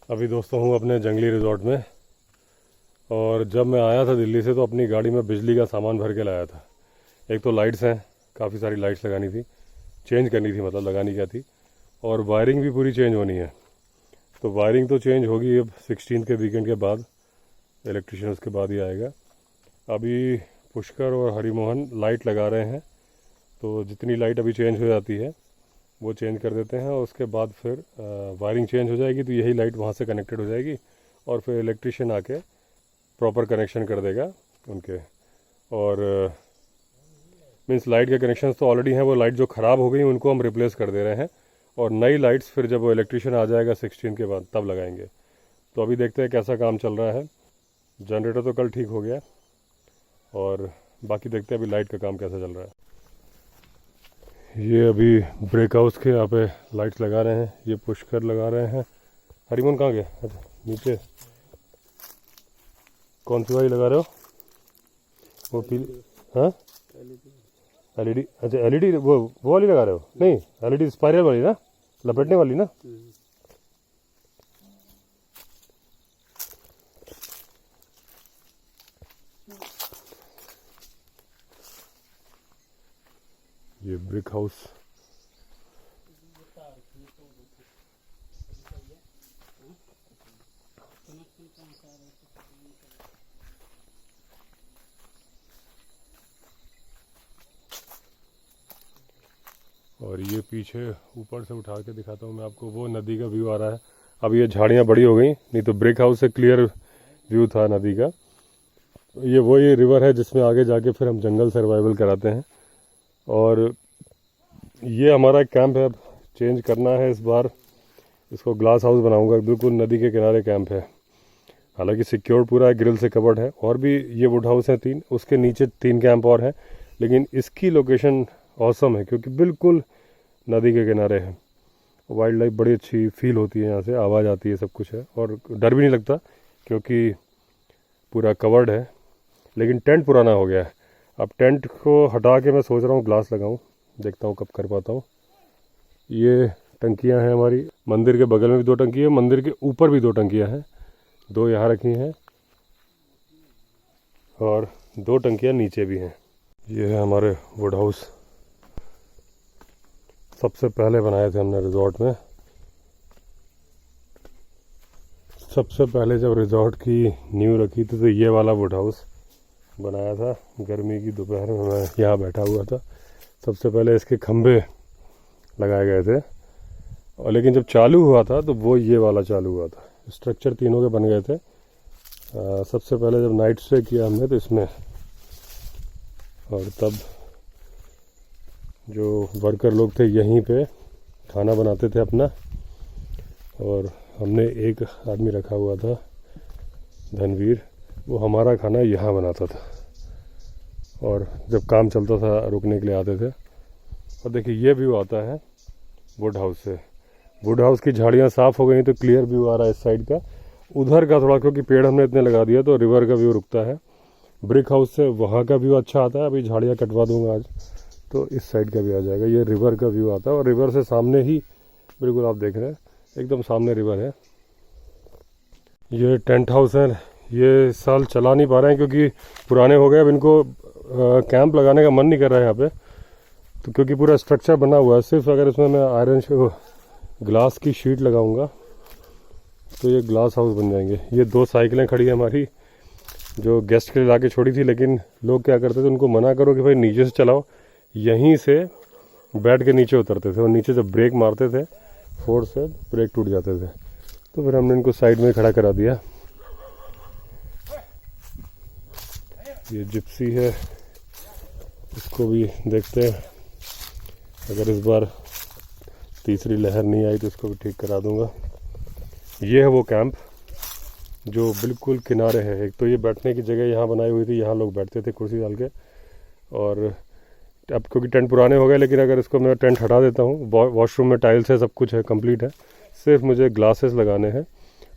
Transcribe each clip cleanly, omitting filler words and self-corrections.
अभी दोस्तों हूँ अपने जंगली रिजॉर्ट में। और जब मैं आया था दिल्ली से तो अपनी गाड़ी में बिजली का सामान भर के लाया था। एक तो लाइट्स हैं, काफ़ी सारी लाइट्स लगानी थी, चेंज करनी थी, मतलब लगानी क्या थी। और वायरिंग भी पूरी चेंज होनी है। तो वायरिंग तो चेंज होगी अब 16 के वीकेंड के बाद, इलेक्ट्रिशियन उसके बाद ही आएगा। अभी पुष्कर और हरिमोहन लाइट लगा रहे हैं, तो जितनी लाइट अभी चेंज हो जाती है वो चेंज कर देते हैं और उसके बाद फिर वायरिंग चेंज हो जाएगी तो यही लाइट वहाँ से कनेक्टेड हो जाएगी और फिर इलेक्ट्रिशियन आके प्रॉपर कनेक्शन कर देगा उनके। और मीन्स लाइट के कनेक्शंस तो ऑलरेडी हैं, वो लाइट जो ख़राब हो गई उनको हम रिप्लेस कर दे रहे हैं और नई लाइट्स फिर जब वो इलेक्ट्रिशियन आ जाएगा 16 के बाद तब लगाएंगे। तो अभी देखते हैं कैसा काम चल रहा है। जनरेटर तो कल ठीक हो गया और बाकी देखते हैं अभी लाइट का काम कैसा चल रहा है। ये अभी ब्रेक हाउस के यहाँ पे लाइट्स लगा रहे हैं, ये पुष्कर लगा रहे हैं। हरिमोहन कहाँ गया? अच्छा नीचे। कौन सी वाली लगा रहे हो? वो पीली? हाँ एलईडी। अच्छा एलईडी वो वाली लगा रहे हो? नहीं एलईडी स्पाइरल वाली ना, लपेटने वाली ना। ये ब्रिक हाउस और ये पीछे ऊपर से उठा के दिखाता हूँ मैं आपको, वो नदी का व्यू आ रहा है। अब ये झाड़ियाँ बड़ी हो गई, नहीं तो ब्रिक हाउस से क्लियर व्यू था नदी का। ये वही रिवर है जिसमें आगे जाके फिर हम जंगल सर्वाइवल कराते हैं। और ये हमारा कैंप है, अब चेंज करना है इस बार। इसको ग्लास हाउस बनाऊंगा, बिल्कुल नदी के किनारे कैंप है। हालांकि सिक्योर्ड पूरा है, ग्रिल से कवर्ड है। और भी ये वुड हाउस हैं 3, उसके नीचे 3 कैंप और हैं, लेकिन इसकी लोकेशन औसम है क्योंकि बिल्कुल नदी के किनारे है। वाइल्ड लाइफ बड़ी अच्छी फील होती है यहाँ से, आवाज़ आती है, सब कुछ है और डर भी नहीं लगता क्योंकि पूरा कवर्ड है। लेकिन टेंट पुराना हो गया है, अब टेंट को हटा के मैं सोच रहा हूँ ग्लास लगाऊँ, देखता हूँ कब कर पाता हूँ। ये टंकियाँ हैं हमारी, मंदिर के बगल में भी 2 टंकी है, मंदिर के ऊपर भी 2 टंकियाँ हैं, 2 यहाँ रखी हैं और 2 टंकियाँ नीचे भी हैं। ये है हमारे वुड हाउस, सबसे पहले बनाए थे हमने रिजॉर्ट में। सबसे पहले जब रिजॉर्ट की नींव रखी थी तो ये वाला वुड हाउस बनाया था। गर्मी की दोपहर में मैं यहाँ बैठा हुआ था। सबसे पहले इसके खंभे लगाए गए थे और लेकिन जब चालू हुआ था तो वो ये वाला चालू हुआ था। स्ट्रक्चर तीनों के बन गए थे। सबसे पहले जब नाइट स्टे किया हमने तो इसमें, और तब जो वर्कर लोग थे यहीं पे खाना बनाते थे अपना, और हमने एक आदमी रखा हुआ था धनवीर, वो हमारा खाना यहाँ बनाता था और जब काम चलता था रुकने के लिए आते थे। और देखिए ये व्यू आता है वुड हाउस से। वुड हाउस की झाड़ियाँ साफ़ हो गई तो क्लियर व्यू आ रहा है इस साइड का। उधर का थोड़ा, क्योंकि पेड़ हमने इतने लगा दिया तो रिवर का व्यू रुकता है। ब्रिक हाउस से वहाँ का व्यू अच्छा आता है। अभी झाड़ियाँ कटवा दूंगा आज तो इस साइड का भी आ जाएगा। ये रिवर का व्यू आता है और रिवर से सामने ही बिल्कुल आप देख रहे हैं, एकदम सामने रिवर है। ये टेंट हाउस है, ये इस साल चला नहीं पा रहे हैं क्योंकि पुराने हो गए। अब इनको कैंप लगाने का मन नहीं कर रहा है यहाँ पे, तो क्योंकि पूरा स्ट्रक्चर बना हुआ है। सिर्फ अगर इसमें मैं आयरन ग्लास की शीट लगाऊंगा तो ये ग्लास हाउस बन जाएंगे। ये 2 साइकिलें खड़ी है हमारी जो गेस्ट के लिए ला के छोड़ी थी, लेकिन लोग क्या करते थे, उनको मना करो कि भाई नीचे से चलाओ, यहीं से बैठ के नीचे उतरते थे और नीचे जब ब्रेक मारते थे फोर्स से ब्रेक टूट जाते थे। तो फिर हमने इनको साइड में खड़ा करा दिया। ये जिप्सी है, इसको भी देखते हैं, अगर इस बार तीसरी लहर नहीं आई तो इसको भी ठीक करा दूंगा। ये है वो कैंप जो बिल्कुल किनारे है। एक तो ये बैठने की जगह यहाँ बनाई हुई थी, यहाँ लोग बैठते थे कुर्सी डाल के। और अब क्योंकि टेंट पुराने हो गए, लेकिन अगर इसको मैं टेंट हटा देता हूँ, वॉशरूम में टाइल्स है, सब कुछ है, कंप्लीट है, सिर्फ मुझे ग्लासेस लगाने हैं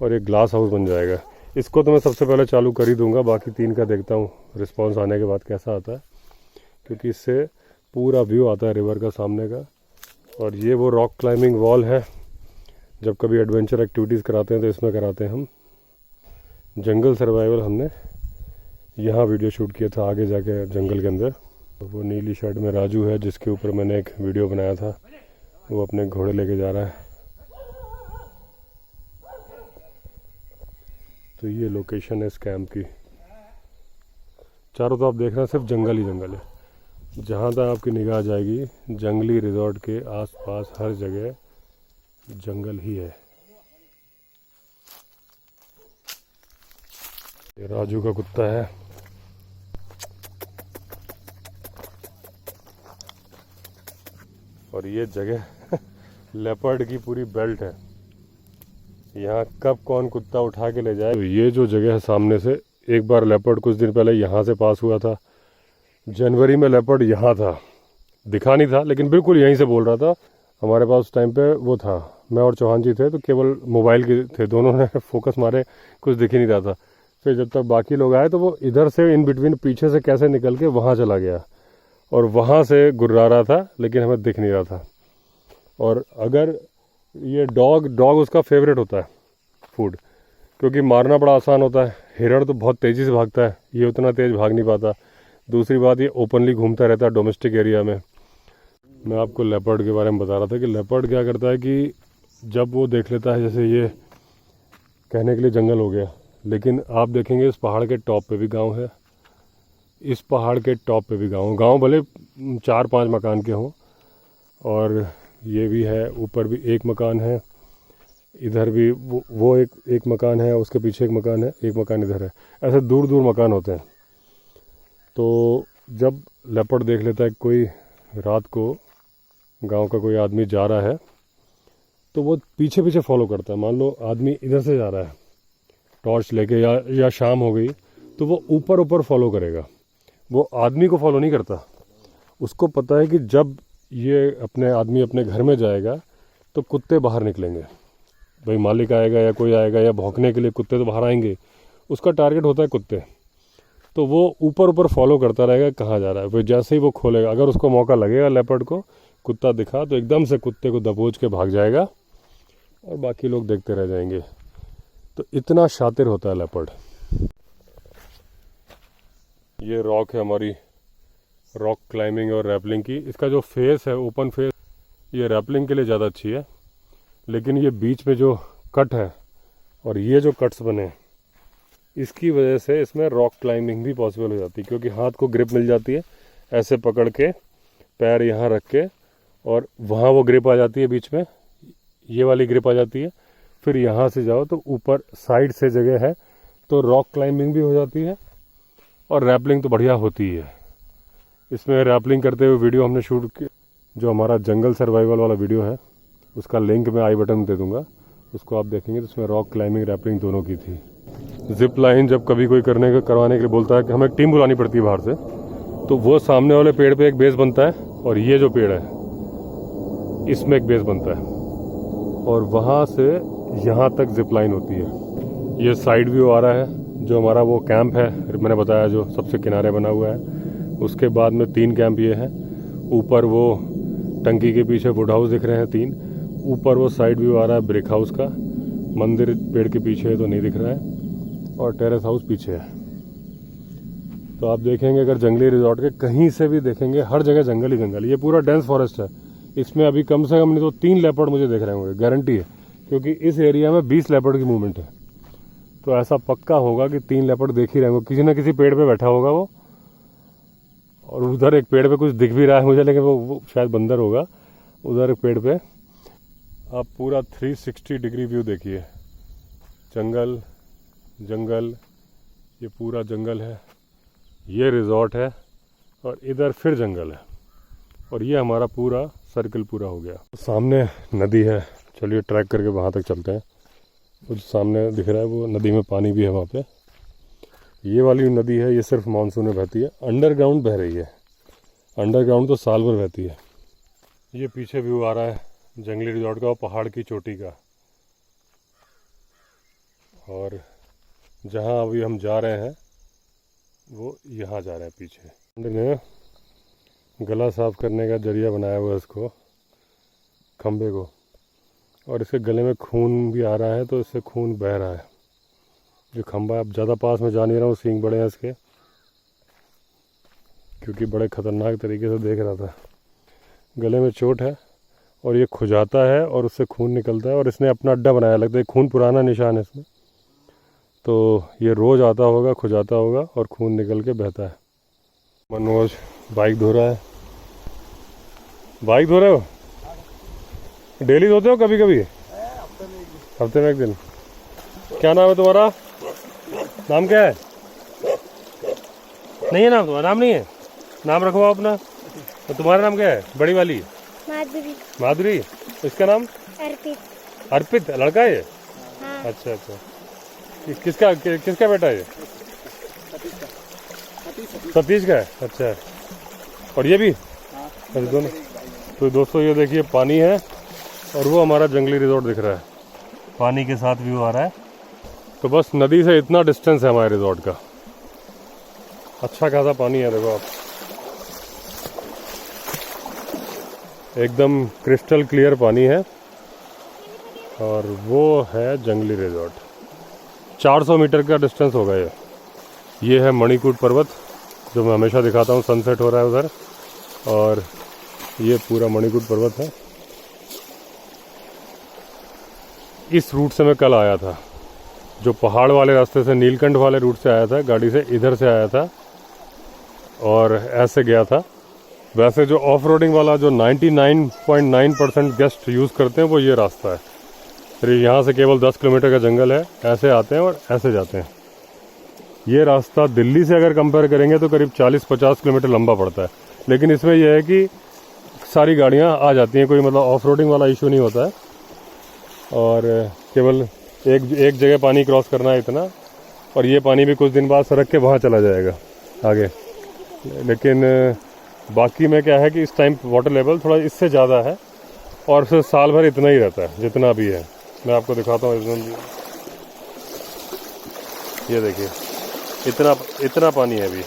और एक ग्लास हाउस बन जाएगा। इसको तो मैं सबसे पहले चालू कर ही दूंगा, बाकी 3 का देखता हूँ रिस्पॉन्स आने के बाद कैसा आता है, क्योंकि इससे पूरा व्यू आता है रिवर का सामने का। और ये वो रॉक क्लाइंबिंग वॉल है जब कभी एडवेंचर एक्टिविटीज़ कराते हैं तो इसमें कराते हैं हम। जंगल सर्वाइवल हमने यहाँ वीडियो शूट किया था आगे जाके जंगल के अंदर। वो नीली शर्ट में राजू है जिसके ऊपर मैंने एक वीडियो बनाया था, वो अपने घोड़े लेके जा रहा है। तो ये लोकेशन है इस कैंप की। चारों तरफ देख रहे हैं सिर्फ जंगल ही जंगल है। जहाँ तक आपकी निगाह जाएगी जंगली रिजॉर्ट के आसपास हर जगह जंगल ही है। ये राजू का कुत्ता है। और ये जगह लेपर्ड की पूरी बेल्ट है। यहाँ कब कौन कुत्ता उठा के ले जाए। तो ये जो जगह है सामने से, एक बार लेपर्ड कुछ दिन पहले यहाँ से पास हुआ था। जनवरी में लेपर्ड यहाँ था, दिखा नहीं था लेकिन बिल्कुल यहीं से बोल रहा था। हमारे पास उस टाइम पे वो था, मैं और चौहान जी थे, तो केवल मोबाइल के थे, दोनों ने फोकस मारे, कुछ दिख ही नहीं रहा था। फिर जब तक बाकी लोग आए तो वो इधर से इन बिटवीन पीछे से कैसे निकल के वहाँ चला गया और वहाँ से गुर्रा रहा था लेकिन हमें दिख नहीं रहा था। और अगर ये डॉग उसका फेवरेट होता है फूड, क्योंकि मारना बड़ा आसान होता है। हिरण तो बहुत तेज़ी से भागता है, ये उतना तेज़ भाग नहीं पाता। दूसरी बात, ये ओपनली घूमता रहता है डोमेस्टिक एरिया में। मैं आपको लेपर्ड के बारे में बता रहा था कि लेपर्ड क्या करता है कि जब वो देख लेता है, जैसे ये कहने के लिए जंगल हो गया, लेकिन आप देखेंगे इस पहाड़ के टॉप पे भी गांव है, इस पहाड़ के टॉप पे भी गांव भले 4-5 मकान के हों, और ये भी है, ऊपर भी एक मकान है, इधर भी वो एक मकान है, उसके पीछे एक मकान है, एक मकान इधर है। ऐसे दूर दूर मकान होते हैं। तो जब लेपर्ड देख लेता है कोई रात को गांव का कोई आदमी जा रहा है तो वो पीछे पीछे फॉलो करता है। मान लो आदमी इधर से जा रहा है टॉर्च लेके, या शाम हो गई तो वो ऊपर ऊपर फॉलो करेगा, वो आदमी को फॉलो नहीं करता। उसको पता है कि जब ये आदमी अपने घर में जाएगा तो कुत्ते बाहर निकलेंगे, भाई मालिक आएगा या कोई आएगा या भौंकने के लिए कुत्ते तो बाहर आएंगे, उसका टारगेट होता है कुत्ते। तो वो ऊपर ऊपर फॉलो करता रहेगा कहाँ जा रहा है। फिर जैसे ही वो खोलेगा, अगर उसको मौका लगेगा लेपर्ड को, कुत्ता दिखा तो एकदम से कुत्ते को दबोच के भाग जाएगा और बाकी लोग देखते रह जाएंगे। तो इतना शातिर होता है लेपर्ड। ये रॉक है हमारी रॉक क्लाइंबिंग और रैपलिंग की। इसका जो फेस है, ओपन फेस, ये रैपलिंग के लिए ज़्यादा अच्छी है, लेकिन ये बीच में जो कट है और ये जो कट्स बने, इसकी वजह से इसमें रॉक क्लाइंबिंग भी पॉसिबल हो जाती है, क्योंकि हाथ को ग्रिप मिल जाती है, ऐसे पकड़ के पैर यहाँ रख के, और वहाँ वो ग्रिप आ जाती है, बीच में ये वाली ग्रिप आ जाती है। फिर यहाँ से जाओ तो ऊपर साइड से जगह है, तो रॉक क्लाइंबिंग भी हो जाती है और रैपलिंग तो बढ़िया होती है। इसमें रैपलिंग करते हुए वीडियो हमने शूट किया, जो हमारा जंगल सर्वाइवल वाला वीडियो है, उसका लिंक मैं आई बटन में दे दूंगा, उसको आप देखेंगे तो उसमें रॉक क्लाइंबिंग रैपलिंग दोनों की थी। जिप लाइन जब कभी कोई करवाने के लिए बोलता है कि हमें एक टीम बुलानी पड़ती है बाहर से, तो वो सामने वाले पेड़ पे एक बेस बनता है और ये जो पेड़ है इसमें एक बेस बनता है, और वहाँ से यहाँ तक जिप लाइन होती है। ये साइड व्यू आ रहा है जो हमारा वो कैंप है, मैंने बताया जो सबसे किनारे बना हुआ है। उसके बाद में 3 कैंप ये हैं। ऊपर वो टंकी के पीछे वुड हाउस दिख रहे हैं 3। ऊपर वो साइड व्यू आ रहा है ब्रिक हाउस का। मंदिर पेड़ के पीछे है तो नहीं दिख रहा है, और टेरेस हाउस पीछे है। तो आप देखेंगे अगर जंगली रिजॉर्ट के कहीं से भी देखेंगे, हर जगह जंगल ही जंगल। ये पूरा डेंस फॉरेस्ट है। इसमें अभी कम से कम नहीं तो 3 लेपर्ड मुझे देख रहे होंगे, गारंटी है, क्योंकि इस एरिया में 20 लेपर्ड की मूवमेंट है। तो ऐसा पक्का होगा कि 3 लेपर्ड देख ही रहे होंगे, किसी न किसी पेड़ पे बैठा होगा वो। और उधर एक पेड़ पे कुछ दिख भी रहा है मुझे, लेकिन वो शायद बंदर होगा। उधर एक पेड़ पे आप पूरा 360 डिग्री व्यू देखिए। जंगल जंगल, ये पूरा जंगल है, ये रिजॉर्ट है, और इधर फिर जंगल है, और ये हमारा पूरा सर्कल पूरा हो गया। सामने नदी है, चलिए ट्रैक करके वहाँ तक चलते हैं। वो जो सामने दिख रहा है वो नदी में पानी भी है वहाँ पे। ये वाली नदी है, ये सिर्फ मानसून में बहती है, अंडरग्राउंड बह रही है। अंडरग्राउंड तो साल भर बहती है। ये पीछे व्यू आ रहा है जंगली रिजॉर्ट का और पहाड़ की चोटी का। और जहाँ अभी हम जा रहे हैं वो यहाँ जा रहे हैं पीछे। ने गला साफ करने का जरिया बनाया हुआ है इसको, खंबे को। और इसके गले में खून भी आ रहा है, तो इससे खून बह रहा है। जो खंबा, अब ज़्यादा पास में जा नहीं रहा हूँ, सींग बड़े हैं इसके, क्योंकि बड़े ख़तरनाक तरीके से देख रहा था। गले में चोट है और ये खुजाता है और उससे खून निकलता है, और इसने अपना अड्डा बनाया, लगता है खून पुराना निशान है इसमें। तो ये रोज़ आता होगा, खुजाता होगा और खून निकल के बहता है। मनोज बाइक धो रहा है। बाइक धो रहे हो? डेली धोते हो कभी कभी? हफ्ते में एक दिन। क्या नाम है तुम्हारा? नाम क्या है? नहीं है नाम तुम्हारा? नाम नहीं है? नाम रखो अपना। तो तुम्हारा नाम क्या है? बड़ी वाली माधुरी। माधुरी। इसका नाम? अर्पित। अर्पित लड़का है ये? हाँ। अच्छा अच्छा। किसका बेटा है ये? सतीश का है। अच्छा। और ये भी? अच्छा, दोनों। तो दोस्तों ये देखिए पानी है और वो हमारा जंगली रिजॉर्ट दिख रहा है, पानी के साथ व्यू आ रहा है। तो बस नदी से इतना डिस्टेंस है हमारे रिजॉर्ट का। अच्छा खासा पानी है, देखो आप, एकदम क्रिस्टल क्लियर पानी है। और वो है जंगली रिजॉर्ट। 400 मीटर का डिस्टेंस होगा ये है मणिकूट पर्वत, जो मैं हमेशा दिखाता हूँ, सनसेट हो रहा है उधर। और ये पूरा मणिकूट पर्वत है। इस रूट से मैं कल आया था, जो पहाड़ वाले रास्ते से, नीलकंठ वाले रूट से आया था, गाड़ी से इधर से आया था और ऐसे गया था। वैसे जो ऑफ रोडिंग वाला, जो 99.9% गेस्ट यूज़ करते हैं, वो ये रास्ता है। फिर यहाँ से केवल 10 किलोमीटर का जंगल है, ऐसे आते हैं और ऐसे जाते हैं। ये रास्ता दिल्ली से अगर कंपेयर करेंगे तो करीब 40-50 किलोमीटर लंबा पड़ता है, लेकिन इसमें यह है कि सारी गाड़ियाँ आ जाती हैं, कोई मतलब ऑफ रोडिंग वाला इशू नहीं होता है। और केवल एक जगह पानी क्रॉस करना है इतना, और ये पानी भी कुछ दिन बाद सड़क के वहाँ चला जाएगा आगे। लेकिन बाकी में क्या है कि इस टाइम वाटर लेवल थोड़ा इससे ज़्यादा है, और फिर साल भर इतना ही रहता है जितना भी है। मैं आपको दिखाता हूँ, ये देखिए इतना पानी है अभी।